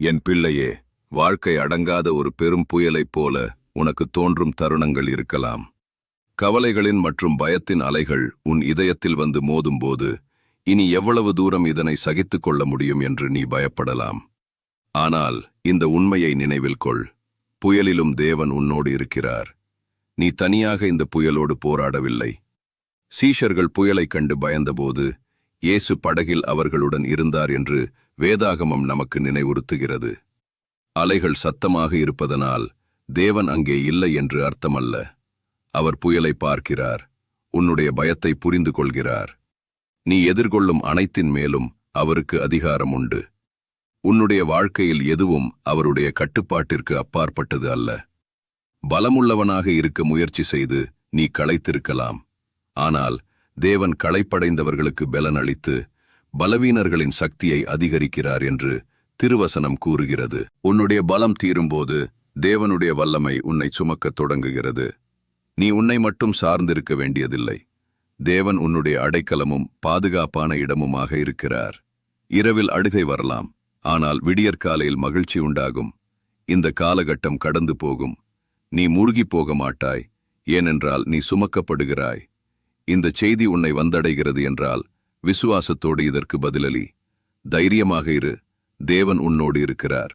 என் பிள்ளையே, வாழ்க்கை அடங்காத ஒரு பெரும் புயலைப் போல உனக்கு தோன்றும் தருணங்கள் இருக்கலாம். கவலைகளின் மற்றும் பயத்தின் அலைகள் உன் இதயத்தில் வந்து மோதும்போது, இனி எவ்வளவு தூரம் இதனை சகித்துக் கொள்ள முடியும் என்று நீ பயப்படலாம். ஆனால் இந்த உண்மையை நினைவில் கொள், புயலிலும் தேவன் உன்னோடு இருக்கிறார். நீ தனியாக இந்த புயலோடு போராடவில்லை. சீஷர்கள் புயலைக் கண்டு பயந்தபோது இயேசு படகில் அவர்களுடன் இருந்தார் என்று வேதாகமம் நமக்கு நினைவுறுத்துகிறது. அலைகள் சத்தமாக இருப்பதனால் தேவன் அங்கே இல்லை என்று அர்த்தமல்ல. அவர் புயலை பார்க்கிறார், உன்னுடைய பயத்தை புரிந்து கொள்கிறார். நீ எதிர்கொள்ளும் அனைத்தின் மேலும் அவருக்கு அதிகாரம் உண்டு. உன்னுடைய வாழ்க்கையில் எதுவும் அவருடைய கட்டுப்பாட்டிற்கு அப்பாற்பட்டது அல்ல. பலமுள்ளவனாக இருக்க முயற்சி செய்து நீ களைத்திருக்கலாம். ஆனால் தேவன் களைப்படைந்தவர்களுக்கு பலன் அளித்து பலவீனர்களின் சக்தியை அதிகரிக்கிறார் என்று திருவசனம் கூறுகிறது. உன்னுடைய பலம் தீரும்போது தேவனுடைய வல்லமை உன்னை சுமக்கத் தொடங்குகிறது. நீ உன்னை மட்டும் சார்ந்திருக்க வேண்டியதில்லை. தேவன் உன்னுடைய அடைக்கலமும் பாதுகாப்பான இடமுமாக இருக்கிறார். இரவில் அழுகை வரலாம், ஆனால் விடியற்காலையில் மகிழ்ச்சி உண்டாகும். இந்த காலகட்டம் கடந்து போகும். நீ மூழ்கிப் போக மாட்டாய், ஏனென்றால் நீ சுமக்கப்படுகிறாய். இந்த செய்தி உன்னை வந்தடைகிறது என்றால் விசுவாசத்தோடு இதற்கு பதிலளி. தைரியமாக இரு, தேவன் உன்னோடு இருக்கிறார்.